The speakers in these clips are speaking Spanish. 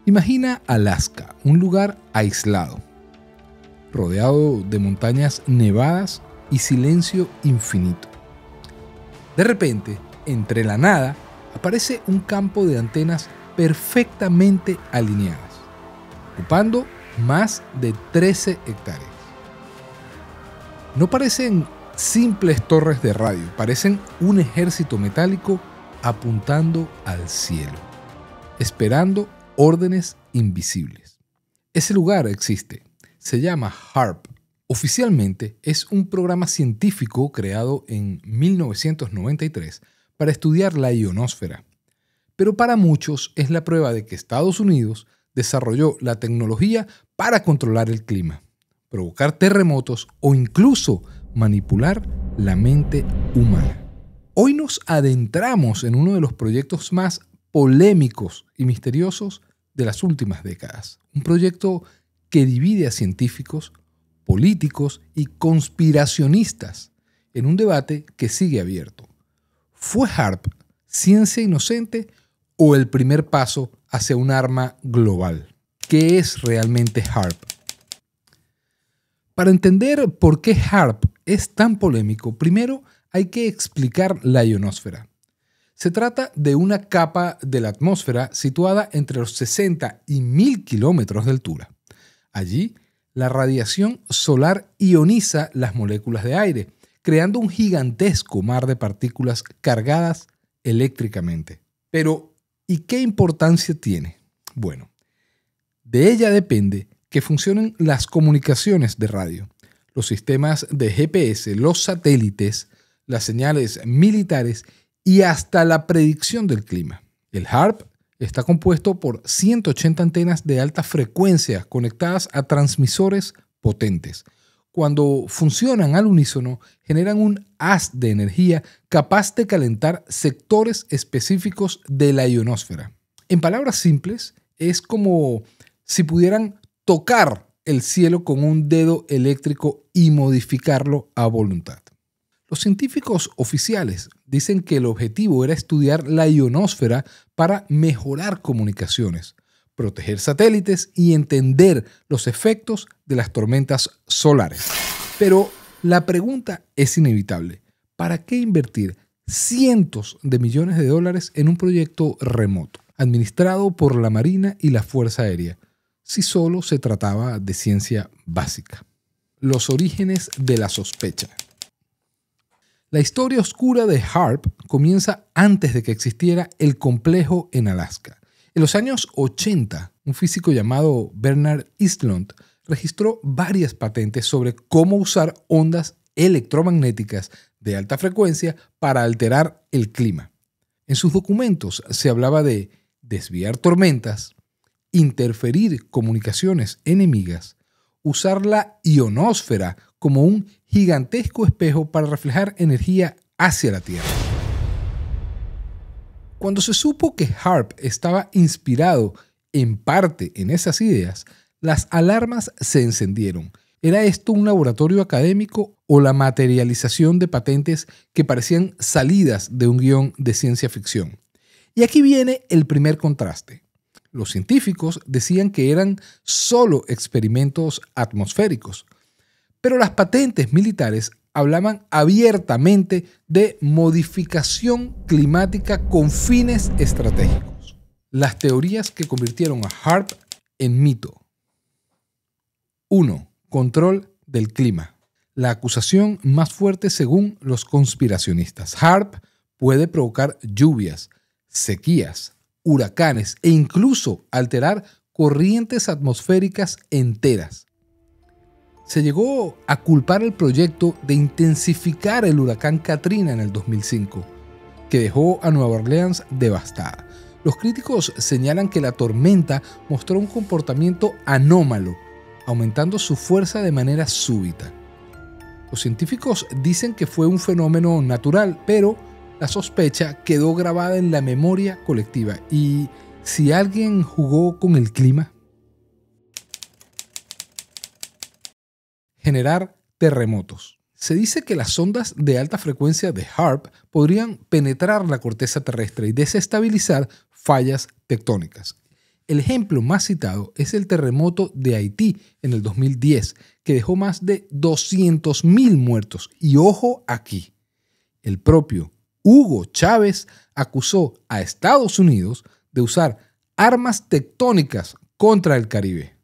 Imagina Alaska, un lugar aislado, rodeado de montañas nevadas y silencio infinito. De repente, entre la nada, aparece un campo de antenas perfectamente alineadas, ocupando más de 13 hectáreas. No parecen simples torres de radio, parecen un ejército metálico apuntando al cielo, esperando órdenes invisibles. Ese lugar existe, se llama HAARP. Oficialmente es un programa científico creado en 1993 para estudiar la ionosfera, pero para muchos es la prueba de que Estados Unidos desarrolló la tecnología para controlar el clima, provocar terremotos o incluso manipular la mente humana. Hoy nos adentramos en uno de los proyectos más polémicos y misteriosos de las últimas décadas. Un proyecto que divide a científicos, políticos y conspiracionistas en un debate que sigue abierto. ¿Fue HAARP ciencia inocente o el primer paso hacia un arma global? ¿Qué es realmente HAARP? Para entender por qué HAARP es tan polémico, primero hay que explicar la ionosfera. Se trata de una capa de la atmósfera situada entre los 60 y 1000 kilómetros de altura. Allí, la radiación solar ioniza las moléculas de aire, creando un gigantesco mar de partículas cargadas eléctricamente. Pero, ¿y qué importancia tiene? Bueno, de ella depende que funcionen las comunicaciones de radio, los sistemas de GPS, los satélites, las señales militares y hasta la predicción del clima. El HAARP está compuesto por 180 antenas de alta frecuencia conectadas a transmisores potentes. Cuando funcionan al unísono, generan un haz de energía capaz de calentar sectores específicos de la ionosfera. En palabras simples, es como si pudieran tocar el cielo con un dedo eléctrico y modificarlo a voluntad. Los científicos oficiales dicen que el objetivo era estudiar la ionosfera para mejorar comunicaciones, proteger satélites y entender los efectos de las tormentas solares. Pero la pregunta es inevitable. ¿Para qué invertir cientos de millones de dólares en un proyecto remoto, administrado por la Marina y la Fuerza Aérea, si solo se trataba de ciencia básica? Los orígenes de la sospecha. La historia oscura de HAARP comienza antes de que existiera el complejo en Alaska. En los años 80, un físico llamado Bernard Eastlund registró varias patentes sobre cómo usar ondas electromagnéticas de alta frecuencia para alterar el clima. En sus documentos se hablaba de desviar tormentas, interferir comunicaciones enemigas, usar la ionosfera como un gigantesco espejo para reflejar energía hacia la Tierra. Cuando se supo que HAARP estaba inspirado en parte en esas ideas, las alarmas se encendieron. ¿Era esto un laboratorio académico o la materialización de patentes que parecían salidas de un guión de ciencia ficción? Y aquí viene el primer contraste. Los científicos decían que eran solo experimentos atmosféricos, pero las patentes militares hablaban abiertamente de modificación climática con fines estratégicos. Las teorías que convirtieron a HAARP en mito. 1. Control del clima. La acusación más fuerte según los conspiracionistas. HAARP puede provocar lluvias, sequías, huracanes e incluso alterar corrientes atmosféricas enteras. Se llegó a culpar el proyecto de intensificar el huracán Katrina en el 2005, que dejó a Nueva Orleans devastada. Los críticos señalan que la tormenta mostró un comportamiento anómalo, aumentando su fuerza de manera súbita. Los científicos dicen que fue un fenómeno natural, pero la sospecha quedó grabada en la memoria colectiva. ¿Y si alguien jugó con el clima? Generar terremotos. Se dice que las ondas de alta frecuencia de HAARP podrían penetrar la corteza terrestre y desestabilizar fallas tectónicas. El ejemplo más citado es el terremoto de Haití en el 2010, que dejó más de 200.000 muertos. Y ojo aquí, el propio Hugo Chávez acusó a Estados Unidos de usar armas tectónicas contra el Caribe.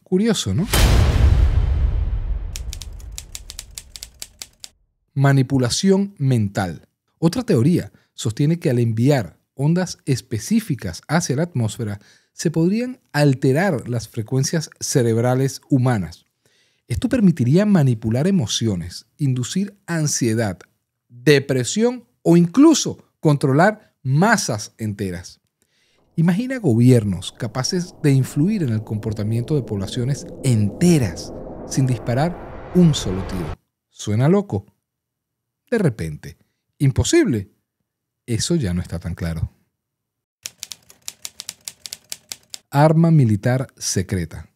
Curioso, ¿no? Manipulación mental. Otra teoría sostiene que al enviar ondas específicas hacia la atmósfera se podrían alterar las frecuencias cerebrales humanas. Esto permitiría manipular emociones, inducir ansiedad, depresión o incluso controlar masas enteras. Imagina gobiernos capaces de influir en el comportamiento de poblaciones enteras sin disparar un solo tiro. ¿Suena loco? De repente. ¿Imposible? Eso ya no está tan claro. Arma militar secreta.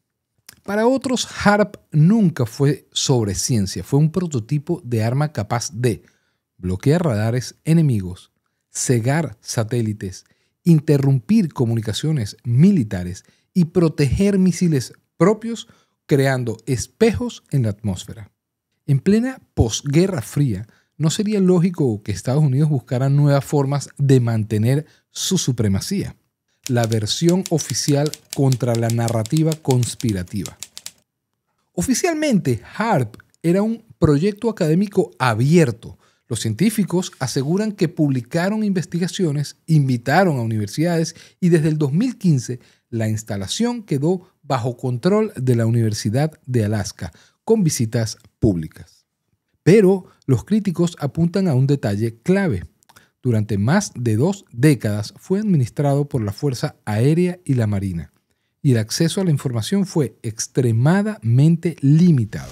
Para otros, HAARP nunca fue sobre ciencia, fue un prototipo de arma capaz de bloquear radares enemigos, cegar satélites, interrumpir comunicaciones militares y proteger misiles propios creando espejos en la atmósfera. En plena posguerra fría, no sería lógico que Estados Unidos buscara nuevas formas de mantener su supremacía. La versión oficial contra la narrativa conspirativa. Oficialmente, HAARP era un proyecto académico abierto. Los científicos aseguran que publicaron investigaciones, invitaron a universidades y desde el 2015 la instalación quedó bajo control de la Universidad de Alaska, con visitas públicas. Pero los críticos apuntan a un detalle clave. Durante más de 2 décadas fue administrado por la Fuerza Aérea y la Marina, y el acceso a la información fue extremadamente limitado.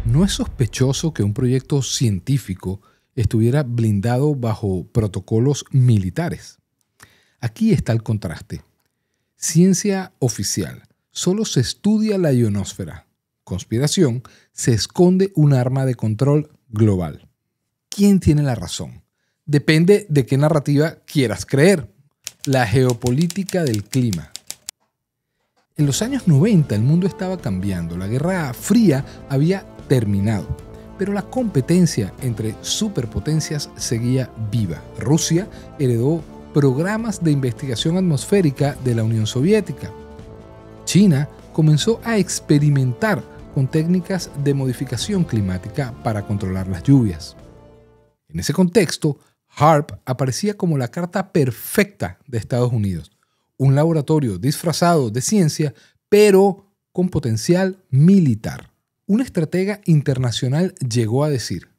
No es sospechoso que un proyecto científico estuviera blindado bajo protocolos militares. Aquí está el contraste. Ciencia oficial. Solo se estudia la ionosfera. Conspiración. Se esconde un arma de control global. ¿Quién tiene la razón? Depende de qué narrativa quieras creer. La geopolítica del clima. En los años 90 el mundo estaba cambiando. La Guerra Fría había terminado, pero la competencia entre superpotencias seguía viva. Rusia heredó programas de investigación atmosférica de la Unión Soviética. China comenzó a experimentar con técnicas de modificación climática para controlar las lluvias. En ese contexto, HAARP aparecía como la carta perfecta de Estados Unidos, un laboratorio disfrazado de ciencia, pero con potencial militar. Un estratega internacional llegó a decir: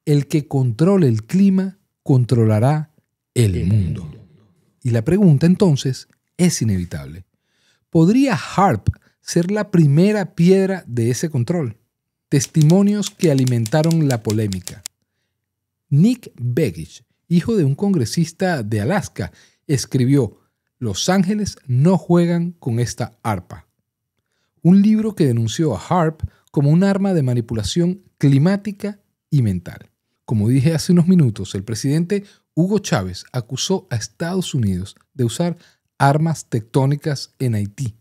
el que controle el clima controlará el mundo. Y la pregunta entonces es inevitable. ¿Podría HAARP ser la primera piedra de ese control? Testimonios que alimentaron la polémica. Nick Begich, hijo de un congresista de Alaska, escribió: Los Ángeles no juegan con esta arpa. Un libro que denunció a HAARP como un arma de manipulación climática y mental. Como dije hace unos minutos, el presidente Hugo Chávez acusó a Estados Unidos de usar armas tectónicas en Haití.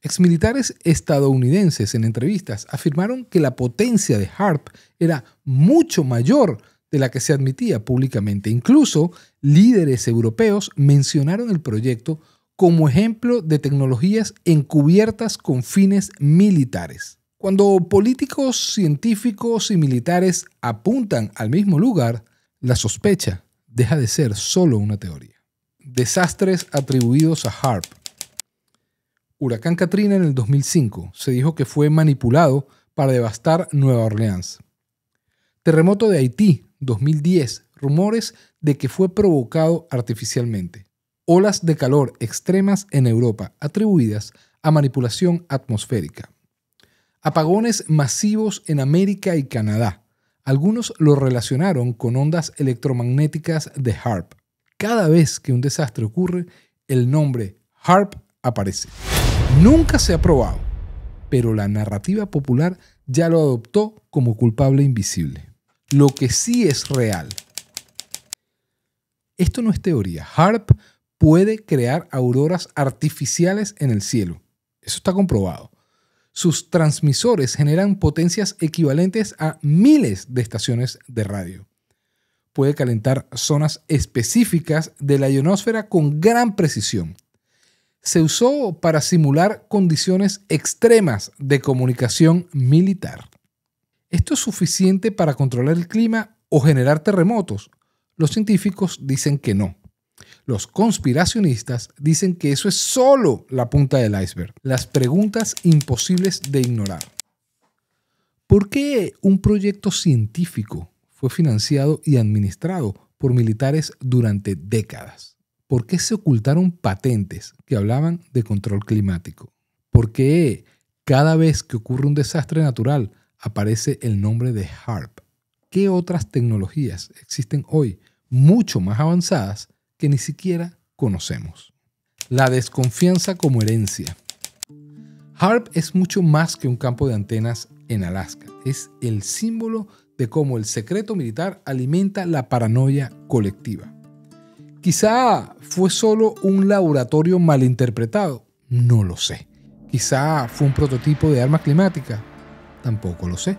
Exmilitares estadounidenses en entrevistas afirmaron que la potencia de HAARP era mucho mayor de la que se admitía públicamente. Incluso líderes europeos mencionaron el proyecto como ejemplo de tecnologías encubiertas con fines militares. Cuando políticos, científicos y militares apuntan al mismo lugar, la sospecha deja de ser solo una teoría. Desastres atribuidos a HAARP. Huracán Katrina en el 2005 se dijo que fue manipulado para devastar Nueva Orleans. Terremoto de Haití, 2010, rumores de que fue provocado artificialmente. Olas de calor extremas en Europa atribuidas a manipulación atmosférica. Apagones masivos en América y Canadá. Algunos lo relacionaron con ondas electromagnéticas de HAARP. Cada vez que un desastre ocurre, el nombre HAARP aparece. Nunca se ha probado, pero la narrativa popular ya lo adoptó como culpable invisible. Lo que sí es real. Esto no es teoría. HAARP puede crear auroras artificiales en el cielo. Eso está comprobado. Sus transmisores generan potencias equivalentes a miles de estaciones de radio. Puede calentar zonas específicas de la ionosfera con gran precisión. Se usó para simular condiciones extremas de comunicación militar. ¿Esto es suficiente para controlar el clima o generar terremotos? Los científicos dicen que no. Los conspiracionistas dicen que eso es solo la punta del iceberg. Las preguntas imposibles de ignorar. ¿Por qué un proyecto científico fue financiado y administrado por militares durante décadas? ¿Por qué se ocultaron patentes que hablaban de control climático? ¿Por qué cada vez que ocurre un desastre natural aparece el nombre de HAARP? ¿Qué otras tecnologías existen hoy mucho más avanzadas que ni siquiera conocemos? La desconfianza como herencia. HAARP es mucho más que un campo de antenas en Alaska. Es el símbolo de cómo el secreto militar alimenta la paranoia colectiva. Quizá fue solo un laboratorio malinterpretado, no lo sé. Quizá fue un prototipo de arma climática, tampoco lo sé.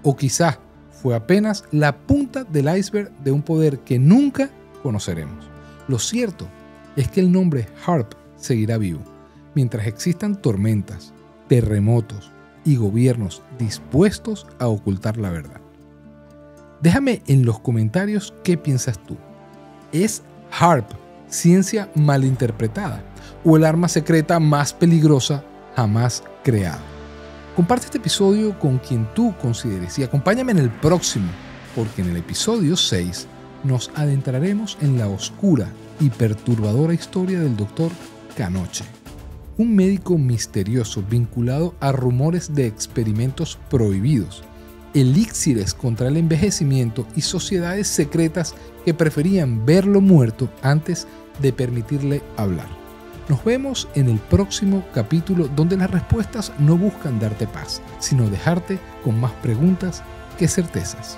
O quizá fue apenas la punta del iceberg de un poder que nunca conoceremos. Lo cierto es que el nombre HAARP seguirá vivo mientras existan tormentas, terremotos y gobiernos dispuestos a ocultar la verdad. Déjame en los comentarios qué piensas tú. ¿Es HAARP ciencia malinterpretada o el arma secreta más peligrosa jamás creada? Comparte este episodio con quien tú consideres y acompáñame en el próximo, porque en el episodio 6 nos adentraremos en la oscura y perturbadora historia del Dr. Canoche, un médico misterioso vinculado a rumores de experimentos prohibidos, elixires contra el envejecimiento y sociedades secretas que preferían verlo muerto antes de permitirle hablar. Nos vemos en el próximo capítulo, donde las respuestas no buscan darte paz, sino dejarte con más preguntas que certezas.